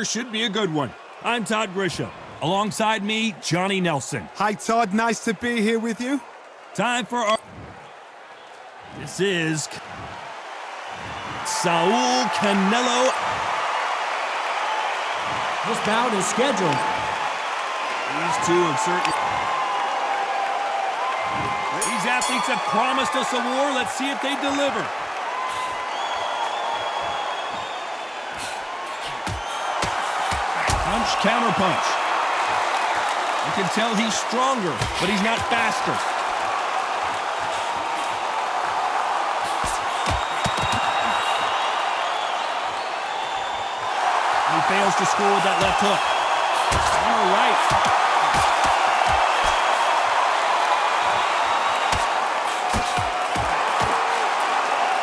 Should be a good one. I'm Todd Grisham. Alongside me, Johnny Nelson. Hi, Todd. Nice to be here with you. Time for our... This is... Saul Canelo. This bout is scheduled. These two have certainly... These athletes have promised us a war. Let's see if they deliver. Punch, counter punch. You can tell he's stronger, but he's not faster. He fails to score with that left hook. All right.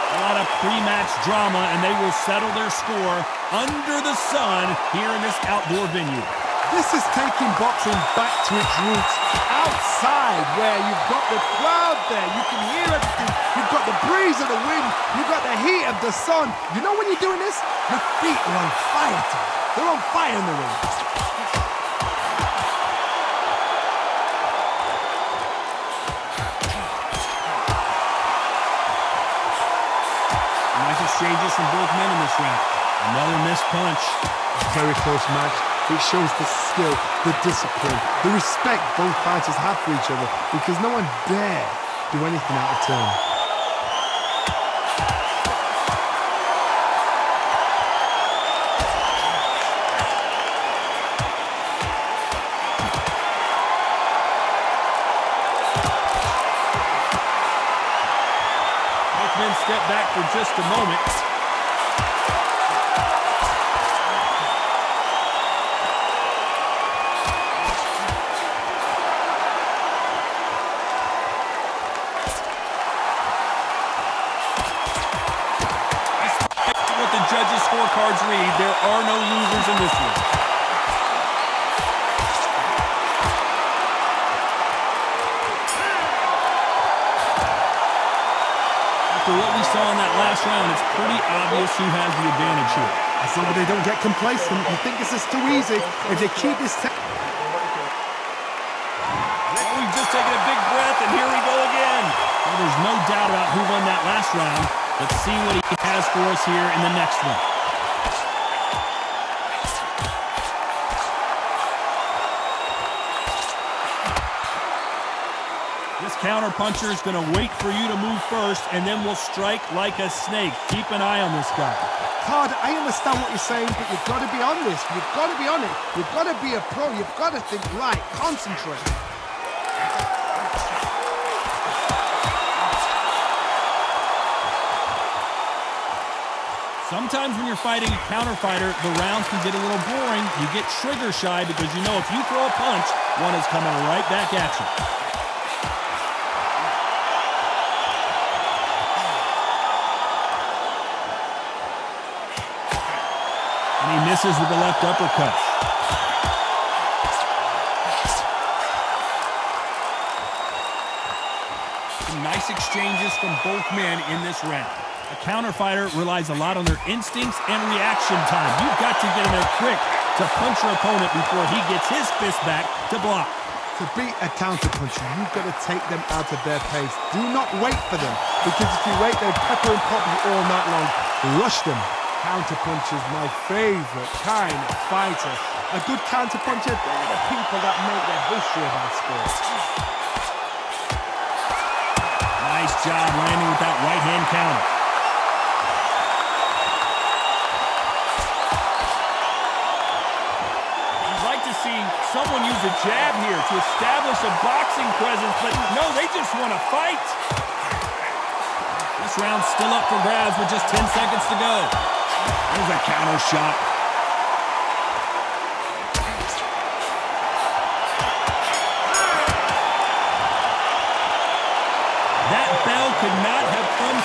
A lot of pre-match drama, and they will settle their score under the sun here in this outdoor venue. This is taking boxing back to its roots, outside where you've got the crowd there, you can hear everything, you've got the breeze of the wind, you've got the heat of the sun. You know when you're doing this? Your feet are on fire, Tom. They're on fire in the ring. Nice exchanges from both men in this round. Another missed punch. Very close match. It shows the skill, the discipline, the respect both fighters have for each other, because no one dare do anything out of turn. Both men step back for just a moment. Judges' scorecards read, there are no losers in this one. After what we saw in that last round, it's pretty obvious who has the advantage here. As long as they don't get complacent, you think this is too easy. If they keep this... Well, we've just taken a big breath, and here we go again. Well, there's no doubt about who won that last round. Let's see what he has for us here in the next one. This counter-puncher is going to wait for you to move first, and then will strike like a snake. Keep an eye on this guy. Todd, I understand what you're saying, but you've got to be on this. You've got to be on it. You've got to be a pro. You've got to think right. Concentrate. Sometimes when you're fighting a counter fighter, the rounds can get a little boring. You get trigger shy because you know if you throw a punch, one is coming right back at you. And he misses with the left uppercut. Some nice exchanges from both men in this round. A counter fighter relies a lot on their instincts and reaction time. You've got to get in there quick to punch your opponent before he gets his fist back to block. To beat a counter puncher, you've got to take them out of their pace. Do not wait for them, because if you wait, they'll pepper and pop you all night long. Rush them. Counter punchers, my favorite kind of fighter. A good counter puncher, they're the people that make the history of our sport. Nice job landing with that right-hand counter. See someone use a jab here to establish a boxing presence, but no, they just want to fight. This round's still up for grabs with just 10 seconds to go. There's a counter shot. That bell could not have come.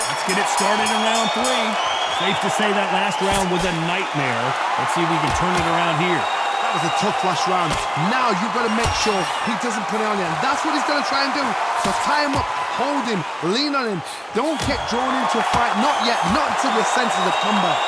Let's get it started in round 3. Safe to say that last round was a nightmare. Let's see if we can turn it around here. That was a tough last round. Now you've got to make sure he doesn't put it on you. And that's what he's going to try and do. So tie him up, hold him, lean on him. Don't get drawn into a fight. Not yet. Not until your senses have come back.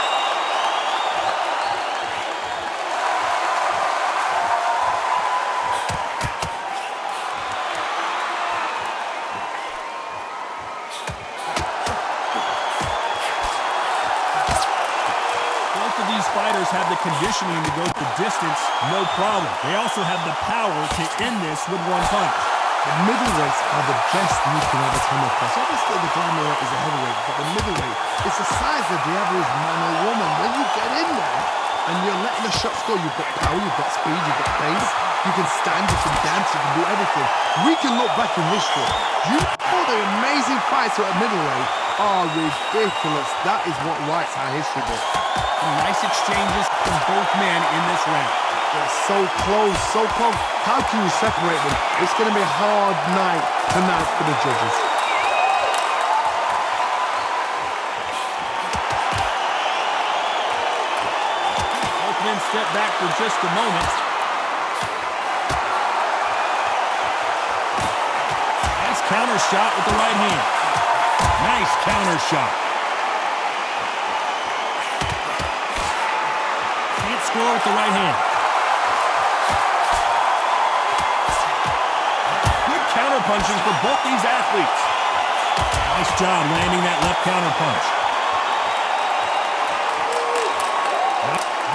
Both of these fighters have the conditioning to go the distance, no problem. They also have the power to end this with one punch. The middleweights are the best you can ever come across. Obviously, the Glamour is a heavyweight, but the middleweight is the size of the average man or woman. When you get in there and you're letting the shots go, you've got power, you've got speed, you've got pace, you can stand, you can dance, you can do everything. We can look back in history. You know the amazing fights at middleweight are ridiculous. That is what writes our history book. Some nice exchanges from both men in this round. They're so close, so close. How can you separate them? It's going to be a hard night tonight for the judges. Both men step back for just a moment. Nice counter shot with the right hand. Nice counter shot. Can't score with the right hand. Counter punching for both these athletes. Nice job landing that left counter punch.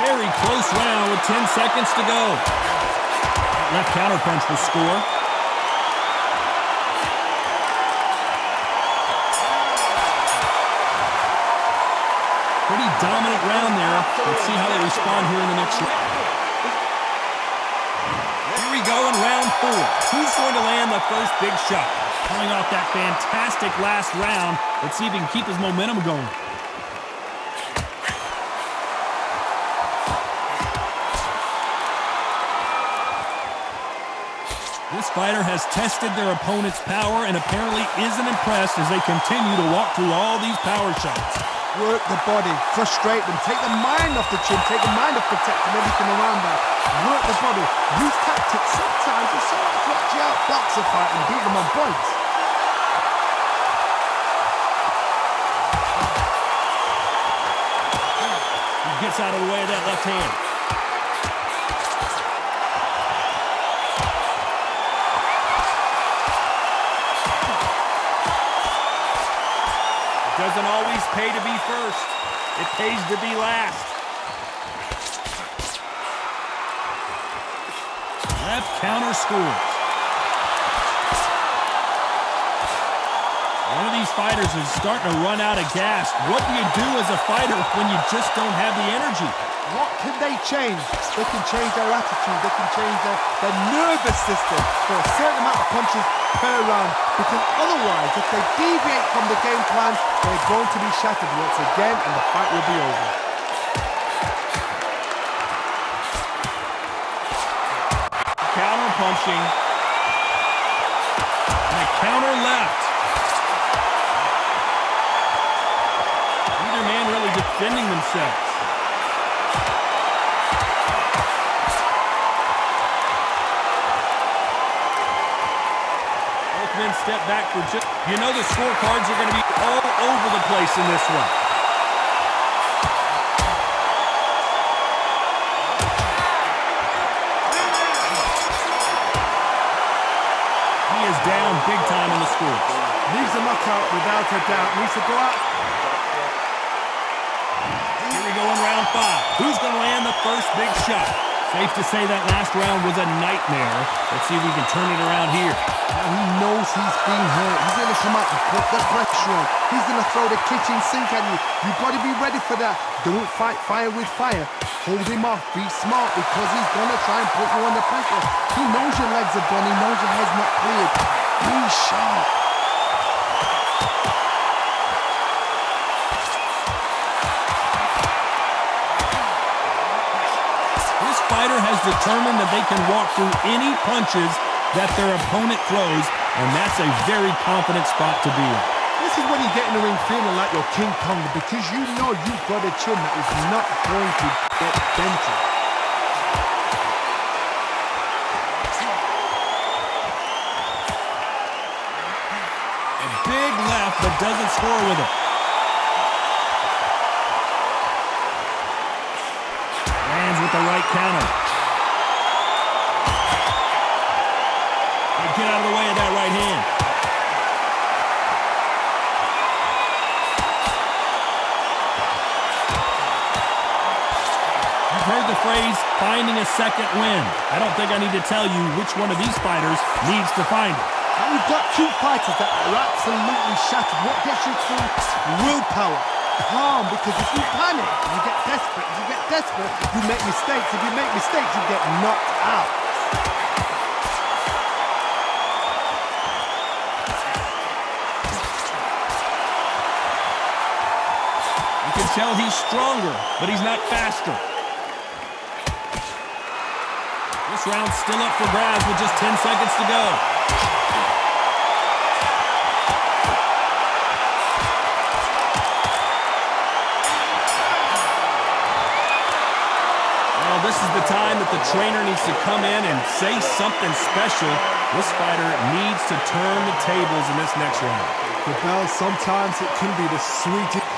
Very close round with 10 seconds to go. That left counter punch will score. Pretty dominant round there. Let's see how they respond here in the next round. Here we go in round 4. Who's going to land the first big shot? Coming off that fantastic last round. Let's see if he can keep his momentum going. This fighter has tested their opponent's power and apparently isn't impressed as they continue to walk through all these power shots. Work the body, frustrate them, take the mind off the chin, take the mind off protecting everything around that. Work the body, use tactics. Sometimes it's so hard to actually outbox a fight and beat them on points. He gets out of the way of that left hand. Doesn't always pay to be first. It pays to be last. Left counter scores. One of these fighters is starting to run out of gas. What do you do as a fighter when you just don't have the energy? What can they change? They can change their attitude. They can change their nervous system for a certain amount of punches per round. Because otherwise, if they deviate from the game plan, they're going to be shattered once again and the fight will be over. Counter punching. And a counter left. Neither man really defending themselves. Men step back for just... You know the scorecards are going to be all over the place in this one. He is down big time on the scores. Needs a knockout without a doubt. Needs to go out. Here we go in round 5. Who's going to land the first big shot? Safe to say that last round was a nightmare. Let's see if we can turn it around here. Now he knows he's being hurt. He's going to come out and put the pressure on. He's going to throw the kitchen sink at you. You've got to be ready for that. Don't fight fire with fire. Hold him off. Be smart because he's going to try and put you under pressure. He knows your legs are done. He knows your head's not cleared. Be sharp. Fighter has determined that they can walk through any punches that their opponent throws, and that's a very confident spot to be in. This is when you get in the ring feeling like you're King Kong because you know you've got a chin that is not going to get dented. A big left, but doesn't score with it. With the right counter. They get out of the way of that right hand. heard the phrase, finding a second wind. I don't think I need to tell you which one of these fighters needs to find it. Now you've got two fighters that are absolutely shattered. What gets you through? Willpower. Calm, because if you panic, you get desperate. If you get desperate, you make mistakes. If you make mistakes, you get knocked out. You can tell he's stronger, but he's not faster. This round's still up for grabs with just 10 seconds to go. This is the time that the trainer needs to come in and say something special. This fighter needs to turn the tables in this next round. The bell, sometimes it can be the sweetest.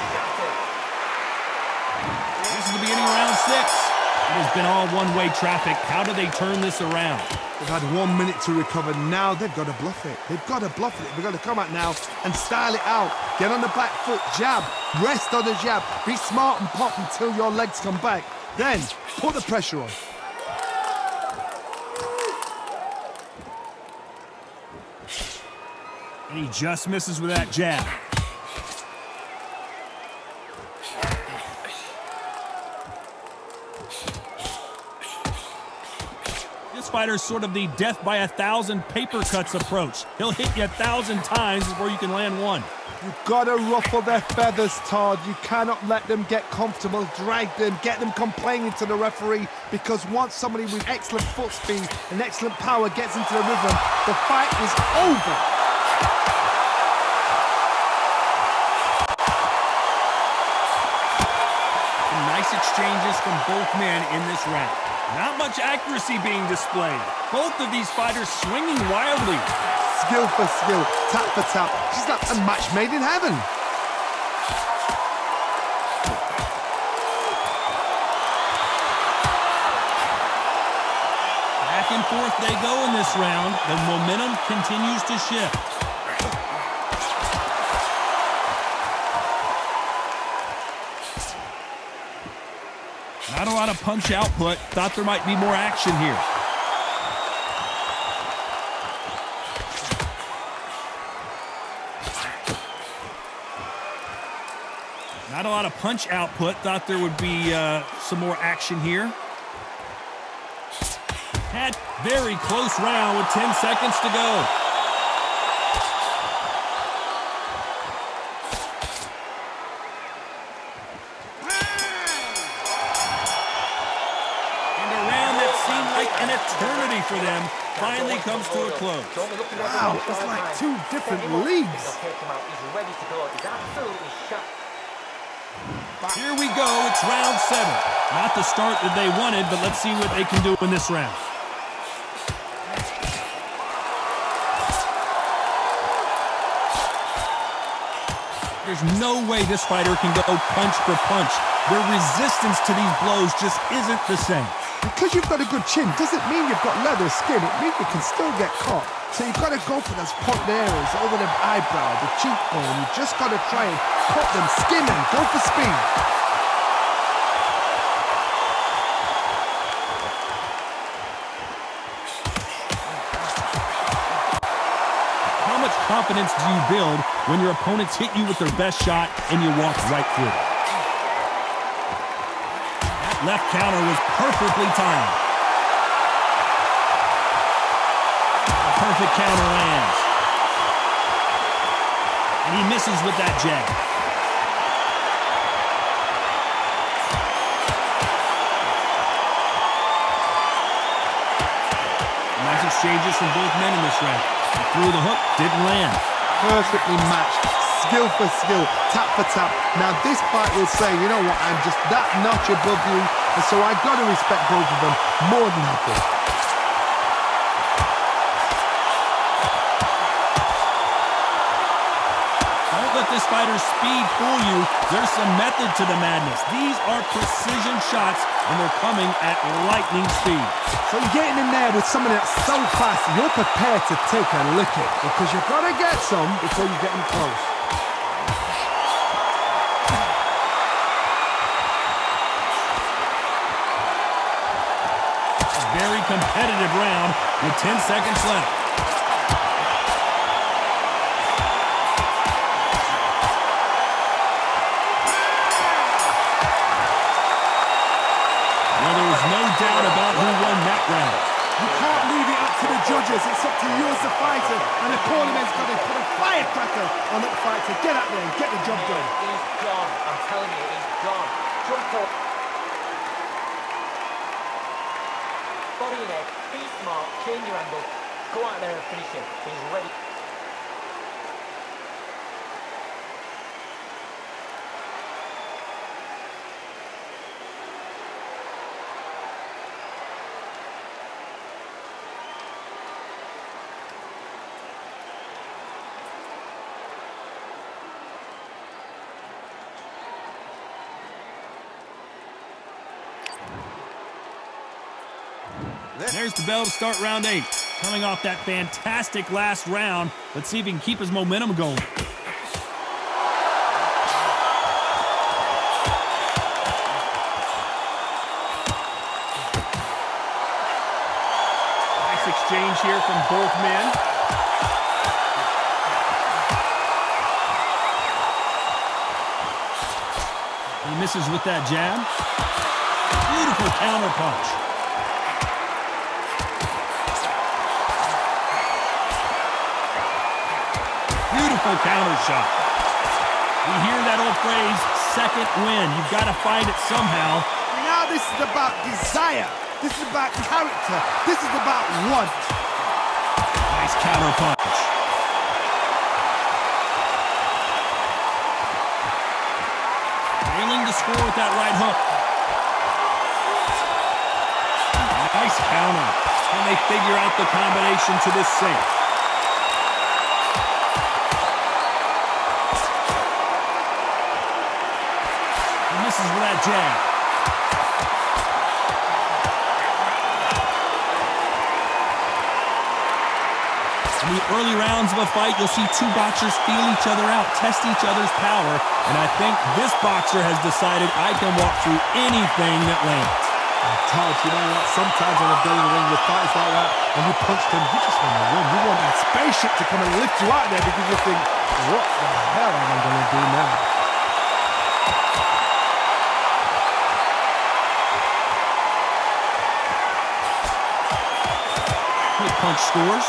This is the beginning of round 6. It has been all one-way traffic. How do they turn this around? They've had 1 minute to recover. Now they've got to bluff it. They've got to bluff it. They've got to come out now and style it out. Get on the back foot, jab, rest on the jab. Be smart and pop until your legs come back. Then, put the pressure on. And he just misses with that jab. This fighter's sort of the death by 1,000 paper cuts approach. He'll hit you 1,000 times before you can land one. You've got to ruffle their feathers, Todd. You cannot let them get comfortable, drag them, get them complaining to the referee, because once somebody with excellent foot speed and excellent power gets into the rhythm, the fight is over. Some nice exchanges from both men in this round. Not much accuracy being displayed. Both of these fighters swinging wildly. Skill for skill, tap for tap. She's like a match made in heaven. Back and forth they go in this round. The momentum continues to shift. Not a lot of punch output. Thought there might be more action here. Not a lot of punch output. Thought there would be some more action here. Had very close round with 10 seconds to go. And a round that seemed like an eternity for them finally comes to a close. Wow, it's like two different leagues. Here we go, it's round 7. Not the start that they wanted, but let's see what they can do in this round. There's no way this fighter can go punch for punch. Their resistance to these blows just isn't the same. Because you've got a good chin doesn't mean you've got leather skin. It means you can still get caught. So you've got to go for those point areas over the eyebrow, the cheekbone. You just got to try and cut them, skin them, go for speed. How much confidence do you build when your opponents hit you with their best shot and you walk right through it? That left counter was perfectly timed. Perfect counter lands. And he misses with that jab. Nice exchanges from both men in this round. He threw the hook, didn't land. Perfectly matched, skill for skill, tap for tap. Now this fight will say, you know what, I'm just that notch above you, and so I got to respect both of them more than happy. Let this fighter's speed fool you. There's some method to the madness. These are precision shots, and they're coming at lightning speed. So you're getting in there with someone that's so fast, you're prepared to take a licking, because you've got to get some before you get in close. very competitive round with 10 seconds left. Well, there was no doubt about who won that round. You can't leave it up to the judges. It's up to you as the fighter. And the cornerman's got to put a firecracker on that fight to get out there and get the job done. He's gone. I'm telling you, he's gone. Jump up. Body and head. Be smart. Change your angle. Go out there and finish him. He's ready. There's the bell to start round 8. Coming off that fantastic last round, let's see if he can keep his momentum going. Nice exchange here from both men. He misses with that jab. Beautiful counter punch. Beautiful counter shot. We hear that old phrase, second win. You've got to find it somehow. Now this is about desire. This is about character. This is about want. Nice counter punch. Nailing the score with that right hook. Nice counter. Can they figure out the combination to this sink? Misses with that jab. In the early rounds of a fight, you'll see two boxers feel each other out, test each other's power, and I think this boxer has decided I can walk through anything that lands. Todd, you know what? Sometimes when I've been in the ring with fighters like that, when you punch them, you just want to win. You want that spaceship to come and lift you out there because you think, what the hell am I going to do now? Quick punch scores.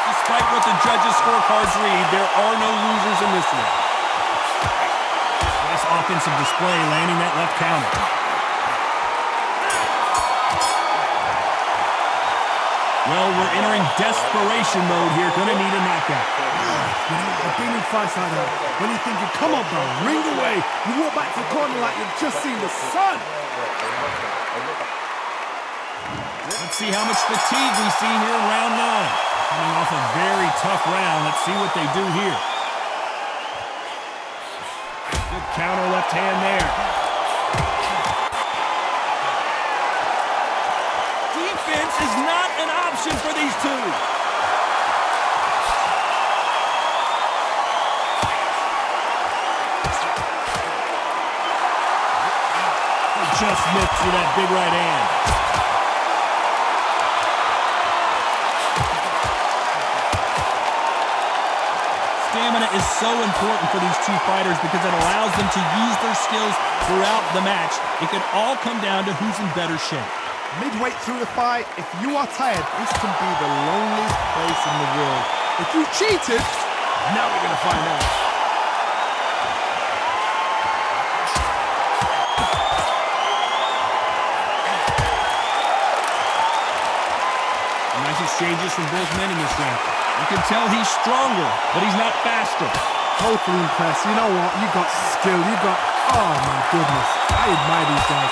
Despite what the judges' scorecards read, there are no losers in this one. Nice offensive display, landing that left counter. Well, we're entering desperation mode here. Gonna need a knockout. You know, I've been in fights like that. When you're thinking, come on, bro, ring away. You walk back to the corner like you've just seen the sun. Let's see how much fatigue we see here in round 9. Coming off a very tough round. Let's see what they do here. Good counter left hand there. Defense is not an option for these two. They just missed with that big right hand. Stamina is so important for these two fighters because it allows them to use their skills throughout the match. It can all come down to who's in better shape. Midway through the fight, if you are tired, this can be the loneliest place in the world. If you cheated, now we're going to find out. Nice exchanges from both men in this round. You can tell he's stronger, but he's not faster. Totally impressed. You know what? You got skill. You got... Oh, my goodness. I admire these guys.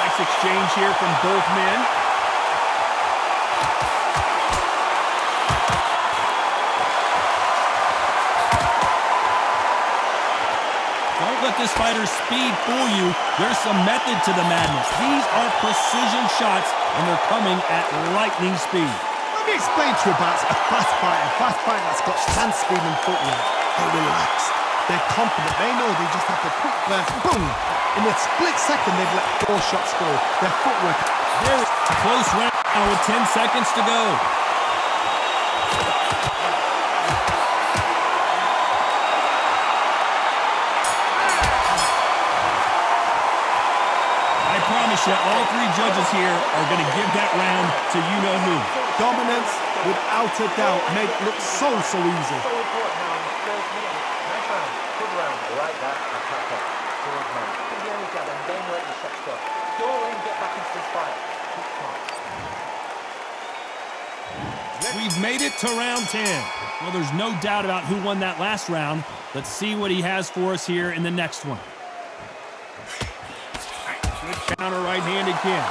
Nice exchange here from both men. Don't let this fighter's speed fool you. There's some method to the madness. These are precision shots, and they're coming at lightning speed. Let me explain to you about a fast fighter that's got stand speed and footwork. They're relaxed. They're confident. They know they just have to quick burst. Boom! In a split second, they've let 4 shots go. Their footwork. Very close round now with 10 seconds to go. I promise you, all 3 judges here are going to give that round to you-know-who. Dominance, without a doubt, made it look so easy. So important now in the first minute. Nice round. Good round. Right back. Attack it. Good man. Keep the early jab and then let your shots go. Don't let him get back into this fight. Keep smart. We've made it to round 10. Well, there's no doubt about who won that last round. Let's see what he has for us here in the next one. Good counter right hand again.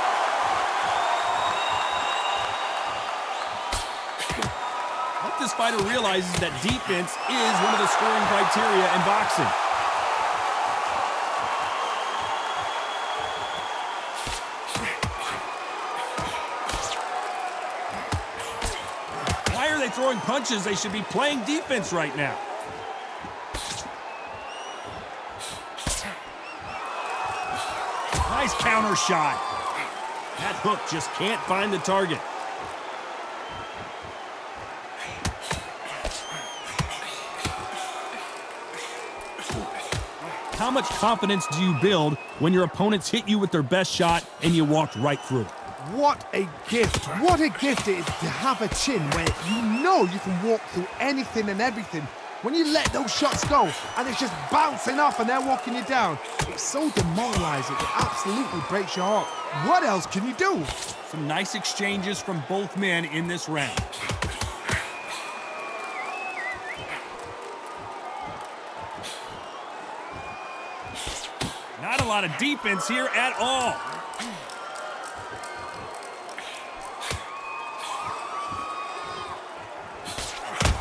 I hope this fighter realizes that defense is one of the scoring criteria in boxing. Why are they throwing punches? They should be playing defense right now. Nice counter shot. That hook just can't find the target. How much confidence do you build when your opponents hit you with their best shot and you walked right through? What a gift. What a gift it is to have a chin where you know you can walk through anything and everything. When you let those shots go and it's just bouncing off and they're walking you down, it's so demoralizing. It absolutely breaks your heart. What else can you do? Some nice exchanges from both men in this round. Not a lot of defense here at all.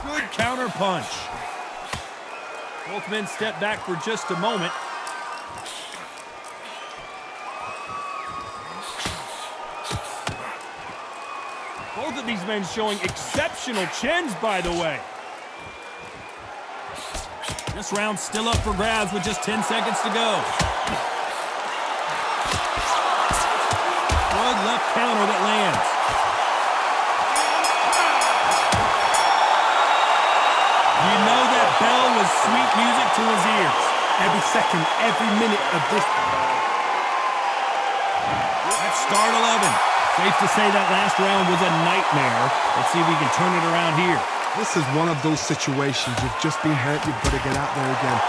Good counter punch. Both men step back for just a moment. Both of these men showing exceptional chins, by the way. This round's still up for grabs with just 10 seconds to go. Good left counter that lands. You know that bell was sweet music to his ears. Every second, every minute of this. That's start 11. Safe to say that last round was a nightmare. Let's see if we can turn it around here. This is one of those situations. You've just been hurt. You've got to get out there again.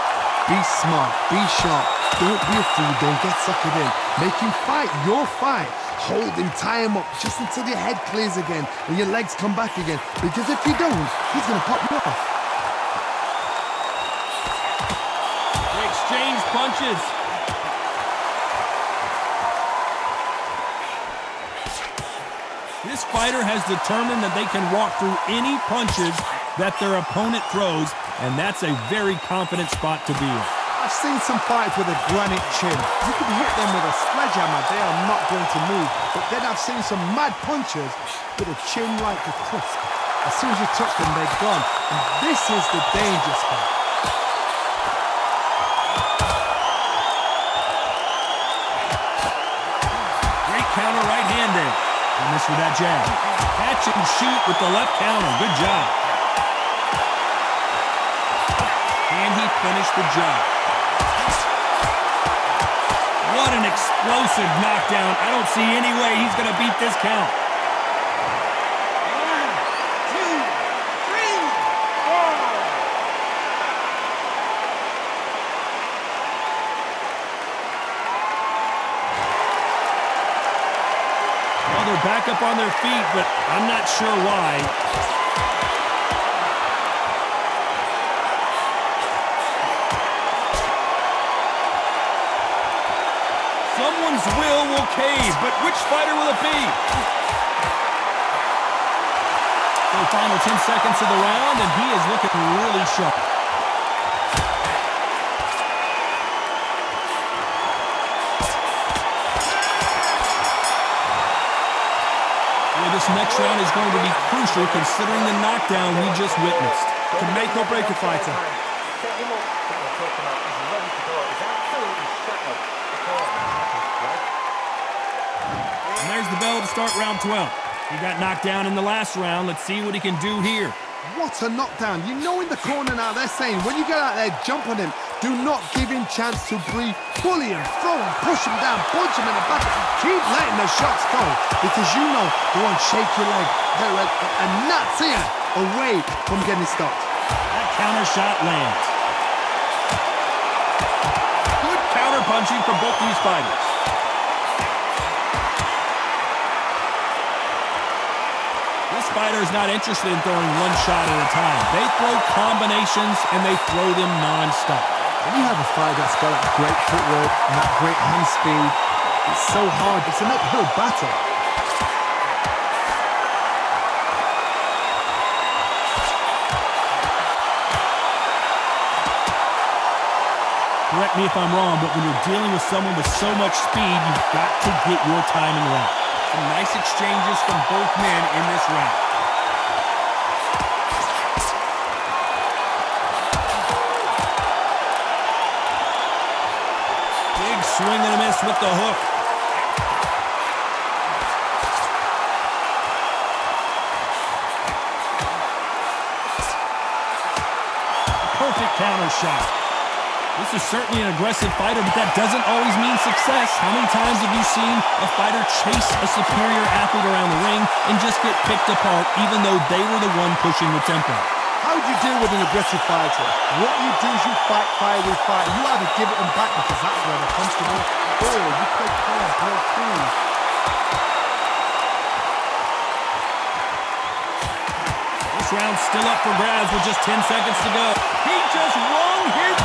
Be smart. Be sharp. Don't be a fool. Don't get suckered in. Make him fight your fight. Hold him, tie him up just until your head clears again and your legs come back again. Because if you don't, he's going to pop you off. They exchange punches. This fighter has determined that they can walk through any punches that their opponent throws, and that's a very confident spot to be in. I've seen some fights with a granite chin. You can hit them with a sledgehammer, they are not going to move. But then I've seen some mad punchers with a chin like a crisp. As soon as you touch them, they're gone. And this is the danger spot. Great counter right hand there. And this with that jab. Catch and shoot with the left counter. Good job. Can he finish the job? What an explosive knockdown. I don't see any way he's going to beat this count. 1, 2, 3, 4. Well, they're back up on their feet, but I'm not sure why. Someone's will cave, but which fighter will it be? So final 10 seconds of the round, and he is looking really sharp. Well, this next round is going to be crucial considering the knockdown we just witnessed. Can make or break a fighter. Set him up. him out. He's ready to go. He's absolutely shattered. Right? And there's the bell to start round 12. He got knocked down in the last round. Let's see what he can do here. What a knockdown. You know in the corner now, they're saying, when you get out there, jump on him. Do not give him chance to breathe. Bully him, throw him, push him down, punch him in the back. Keep letting the shots go, because you know they won't shake your leg. They're a nuts here away from getting stopped. That counter shot lands. Good counter punching from both these fighters. This fighter is not interested in throwing one shot at a time. They throw combinations, and they throw them non-stop. When you have a fighter that's got that great footwork and that great hand speed, it's so hard. It's an uphill battle. Correct me if I'm wrong, but when you're dealing with someone with so much speed, you've got to get your timing right. Some nice exchanges from both men in this round. Big swing and a miss with the hook. Perfect counter shot. This is certainly an aggressive fighter, but that doesn't always mean success. How many times have you seen a fighter chase a superior athlete around the ring and just get picked apart, even though they were the one pushing the tempo? How do you deal with an aggressive fighter? What you do is you fight fire with fire. You either give it them back because that's where they're comfortable, or you play calm, play cool. This round's still up for grabs with just 10 seconds to go. He just wrung his...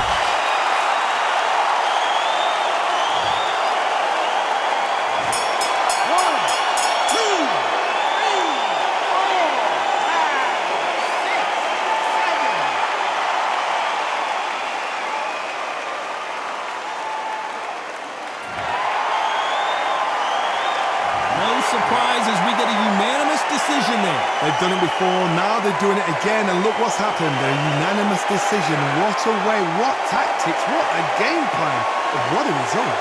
Surprises, we get a unanimous decision there. They've done it before, now they're doing it again, and look what's happened. A unanimous decision. What a way, what tactics, what a game plan. What a result.